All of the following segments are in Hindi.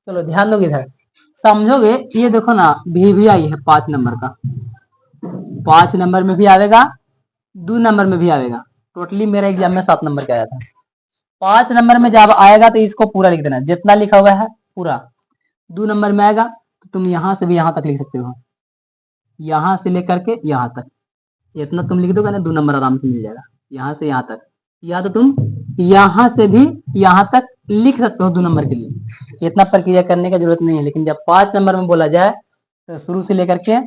चलो ध्यान दोगे इधर, समझोगे। ये देखो ना, भी आई है 5 नंबर का, 5 नंबर में भी आवेगा, 2 नंबर में भी आवेगा। टोटली मेरा एग्जाम में 7 नंबर का आया था। 5 नंबर में जब आएगा तो इसको पूरा लिख देना, जितना लिखा हुआ है पूरा। 2 नंबर में आएगा तो तुम यहां से भी यहां तक लिख सकते हो, यहां से लेकर के यहां तक, इतना तुम लिख दोगे ना, 2 नंबर आराम से मिल जाएगा, यहाँ से यहाँ तक। या तो तुम यहाँ से भी यहाँ तक लिख सकते हो 2 नंबर के लिए, इतना प्रक्रिया करने की जरूरत नहीं है। लेकिन जब 5 नंबर में बोला जाए तो शुरू से लेकर के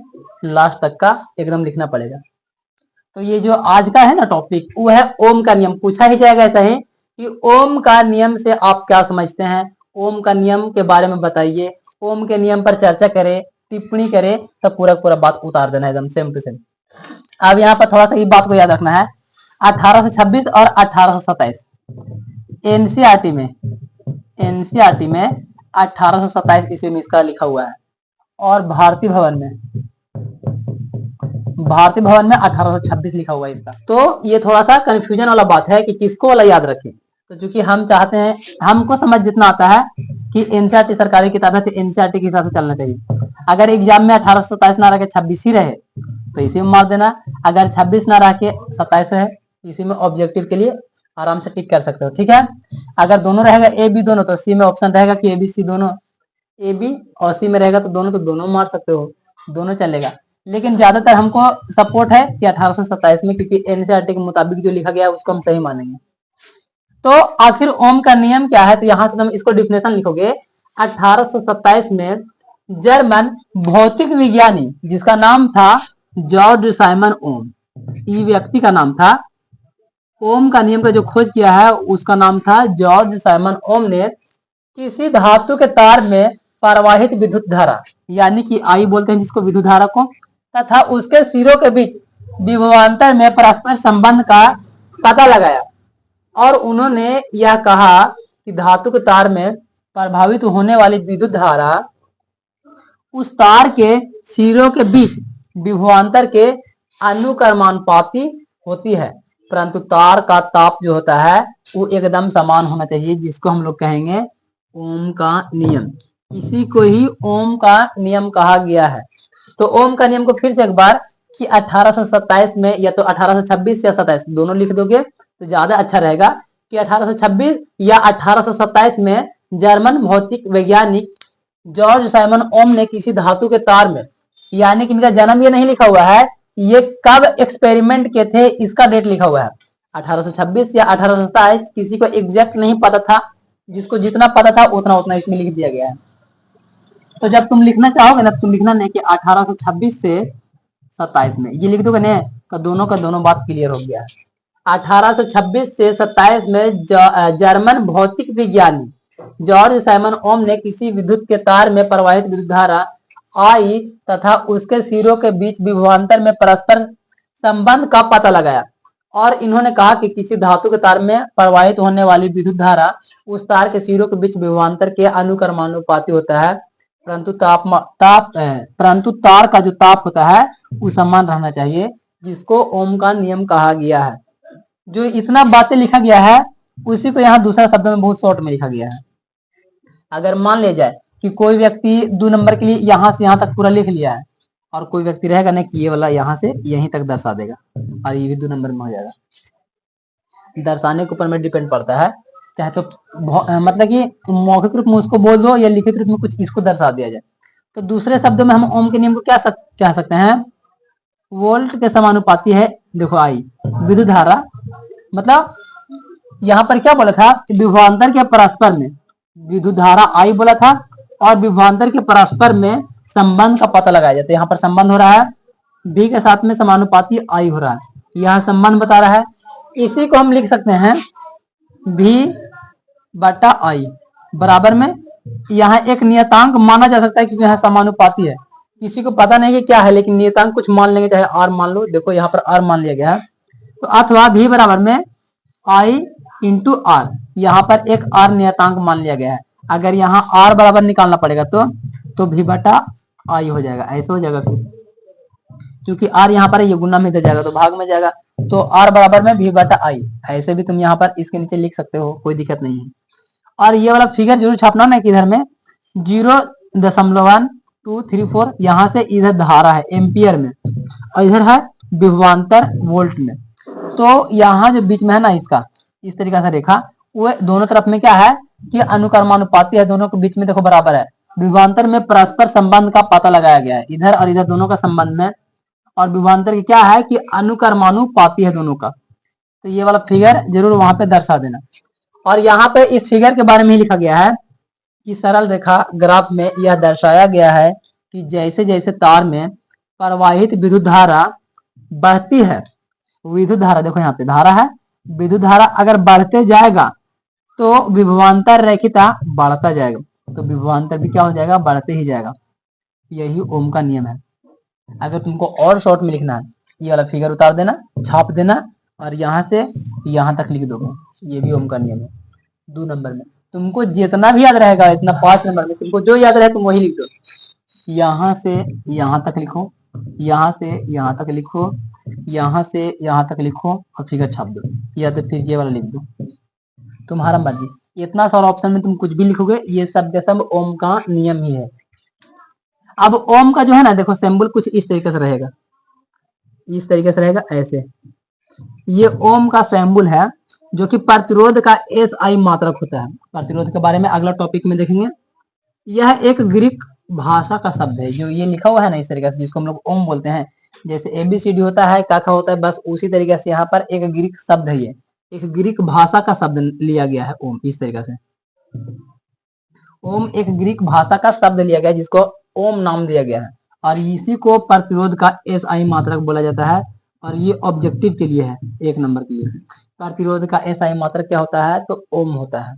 लास्ट तक का एकदम लिखना पड़ेगा। तो ये जो आज का है ना टॉपिक, वो है ओम का नियम। पूछा ही जाएगा ऐसा ही कि ओम का नियम से आप क्या समझते हैं, ओम का नियम के बारे में बताइए, ओम के नियम पर चर्चा करें, टिप्पणी करें, तब पूरा पूरा बात उतार देना एकदम सेम टू सेम। अब यहाँ पर थोड़ा सा ये बात को याद रखना है, 1826 और 1827 एनसीईआरटी में 1827 ईस्वी में इसका लिखा हुआ है, और भारतीय भवन में 1826 लिखा हुआ है इसका। तो ये थोड़ा सा कंफ्यूजन वाला बात है कि किसको वाला याद रखें। तो चूंकि हम चाहते हैं, हमको समझ जितना आता है कि एनसीईआरटी सरकारी किताब है, तो एनसीईआरटी के हिसाब से चलना चाहिए। अगर एग्जाम में 1827 ना रखे 26 ही रहे तो इसी में मार देना, अगर 26 ना रखे 27 है, इसी में ऑब्जेक्टिव के लिए आराम से टिक कर सकते हो। ठीक है, अगर दोनों रहेगा ए बी दोनों, तो सी में ऑप्शन रहेगा कि ए बी सी दोनों, ए बी और सी में रहेगा तो दोनों मार सकते हो, दोनों चलेगा। लेकिन ज्यादातर हमको सपोर्ट है कि 1827 में, क्योंकि एनसीईआरटी के मुताबिक जो लिखा गया है उसको हम सही मानेंगे। तो आखिर ओम का नियम क्या है, तो यहां से तुम इसको डिफिनेशन लिखोगे। 1827 में जर्मन भौतिक विज्ञानी जिसका नाम था जॉर्ज साइमन ओम, ये व्यक्ति का नाम था। ओम का नियम का जो खोज किया है उसका नाम था जॉर्ज साइमन ओम ने किसी धातु के तार में प्रवाहित विद्युत धारा, यानी कि आई बोलते हैं जिसको, विद्युत धारा को, तथा उसके सिरों के बीच विभवांतर में परस्पर संबंध का पता लगाया। और उन्होंने यह कहा कि धातु के तार में प्रभावित होने वाली विद्युत धारा उस तार के सिरों के बीच विभवांतर के अनुक्रमानुपाती होती है, परंतु तार का ताप जो होता है वो एकदम समान होना चाहिए, जिसको हम लोग कहेंगे ओम का नियम। इसी को ही ओम का नियम कहा गया है। तो ओम का नियम को फिर से एक बार कि 1827 में, या तो 1826 या 27 दोनों लिख दोगे तो ज्यादा अच्छा रहेगा, कि 1826 या 1827 में जर्मन भौतिक वैज्ञानिक जॉर्ज साइमन ओम ने किसी धातु के तार में, यानी कि इनका जन्म ये नहीं लिखा हुआ है, ये कब एक्सपेरिमेंट किए थे इसका डेट लिखा हुआ है 1826 या 1827, किसी को एग्जैक्ट नहीं पता था, जिसको जितना पता था उतना उतना इसमें लिख दिया गया है। तो जब तुम लिखना चाहोगे ना, तुम लिखना नहीं कि 1826 से 27 में, ये लिख दोगे ना, का दोनों बात क्लियर हो गया है। 1826 से 27 में जर्मन भौतिक विज्ञानी जॉर्ज साइमन ओम ने किसी विद्युत के तार में प्रवाहित विद्युत धारा आई तथा उसके सिरों के बीच विभवांतर में परस्पर संबंध का पता लगाया। और इन्होंने कहा कि किसी धातु के तार में प्रवाहित होने वाली विद्युत धारा उस तार के सिरों के बीच विभवांतर के अनुक्रमानुपाती होता है, परंतु तार का जो ताप होता है वो समान रहना चाहिए, जिसको ओम का नियम कहा गया है। जो इतना बातें लिखा गया है उसी को यहाँ दूसरा शब्द में बहुत शॉर्ट में लिखा गया है। अगर मान लिया जाए कि कोई व्यक्ति 2 नंबर के लिए यहाँ से यहाँ तक पूरा लिख लिया है, और कोई व्यक्ति रहेगा ना कि ये वाला यहाँ से यहीं तक दर्शा देगा, और ये भी 2 नंबर में हो जाएगा। दर्शाने के ऊपर में डिपेंड पड़ता है, चाहे तो मतलब कि मौखिक रूप में उसको बोल दो या लिखित रूप में कुछ इसको दर्शा दिया जाए। तो दूसरे शब्दों में हम ओम के नियम को क्या कह सकते हैं, वोल्ट के समानुपाती है। देखो आई विद्युत धारा, मतलब यहाँ पर क्या बोला था कि विभवांतर के परस्पर में, विद्युत धारा आई बोला था, और विभवांतर के परस्पर में संबंध का पता लगाया जाता है। यहाँ पर संबंध हो रहा है, भी के साथ में समानुपाती आई हो रहा है, यहाँ संबंध बता रहा है। इसी को हम लिख सकते हैं भी बटा आई बराबर में, यहाँ एक नियतांक माना जा सकता है क्योंकि यहाँ समानुपाती है। किसी को पता नहीं कि क्या है, लेकिन नियतांक कुछ मान लेंगे, चाहे आर मान लो। देखो यहाँ पर आर मान लिया गया है, तो अथवा भी बराबर में आई इंटू आर, यहाँ पर एक आर नियतांक मान लिया गया है। अगर यहाँ आर बराबर निकालना पड़ेगा तो भी बटा आई हो जाएगा, ऐसे हो जाएगा। फिर क्योंकि आर यहाँ पर ये गुना में दे जाएगा तो भाग में जाएगा, तो आर बराबर में भी बटा आई, ऐसे भी तुम यहाँ पर इसके नीचे लिख सकते हो, कोई दिक्कत नहीं है। और ये वाला फिगर जरूर छापना ना कि इधर में 0.1234 यहाँ से इधर धारा है एम्पियर में और इधर है विभवांतर वोल्ट में। तो यहाँ जो बीच में है ना इसका इस तरीके से रेखा, वो दोनों तरफ में क्या है कि अनुक्रमानुपाती है, दोनों के बीच में देखो बराबर है। विभवांतर में परस्पर संबंध का पता लगाया गया है, इधर और इधर दोनों का संबंध में, और विभवांतर की क्या है कि अनुक्रमानुपाती है दोनों का। तो ये वाला फिगर जरूर वहां पे दर्शा देना। और यहाँ पे इस फिगर के बारे में ही लिखा गया है कि सरल रेखा ग्राफ में यह दर्शाया गया है कि जैसे जैसे तार में प्रवाहित विद्युत धारा बढ़ती है, विद्युत धारा देखो यहाँ पे धारा है, विद्युत धारा अगर बढ़ते जाएगा तो विभवांतर रेखिता बढ़ता जाएगा, तो विभवांतर भी क्या हो जाएगा, बढ़ते ही जाएगा। यही ओम का नियम है। अगर तुमको और शॉर्ट में लिखना है, ये वाला फिगर उतार देना, छाप देना और यहाँ से यहाँ तक लिख दोगे, ये भी ओम का नियम है। 2 नंबर में तुमको जितना भी याद रहेगा, इतना 5 नंबर में तुमको जो याद रहे तुम वही लिख दो। यहाँ से यहाँ तक लिखो, यहाँ से यहाँ तक लिखो, यहाँ से यहाँ तक लिखो और फिगर छाप दो, या तो फिर ये वाला लिख दो, तुम्हारा मर्जी। इतना सारा ऑप्शन में तुम कुछ भी लिखोगे, ये सब के सब ओम का नियम ही है। अब ओम का जो है ना देखो सिंबल कुछ इस तरीके से रहेगा, इस तरीके से रहेगा ऐसे। ये ओम का सिंबल है जो कि प्रतिरोध का SI मात्रक होता है। प्रतिरोध के बारे में अगला टॉपिक में देखेंगे। यह एक ग्रीक भाषा का शब्द है, जो ये लिखा हुआ है ना इस तरीके से, जिसको हम लोग ओम बोलते हैं। जैसे ABCD होता है, काका होता है, बस उसी तरीके से यहाँ पर एक ग्रीक शब्द है, ये एक ग्रीक भाषा का शब्द लिया गया है ओम। इस तरीके से ओम एक ग्रीक भाषा का शब्द लिया गया है, जिसको ओम नाम दिया गया है, और इसी को प्रतिरोध का SI मात्रक बोला जाता है। और ये ऑब्जेक्टिव के लिए है, 1 नंबर के लिए। प्रतिरोध का SI मात्रक क्या होता है, तो ओम होता है।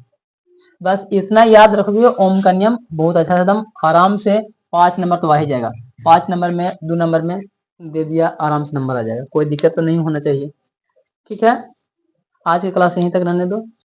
बस इतना याद रखोगे, ओम का नियम बहुत अच्छा एकदम आराम से 5 नंबर तो आ ही जाएगा। 5 नंबर में 2 नंबर में दे दिया, आराम से नंबर आ जाएगा, कोई दिक्कत तो नहीं होना चाहिए। ठीक है, आज की क्लास यहीं तक रहने दो।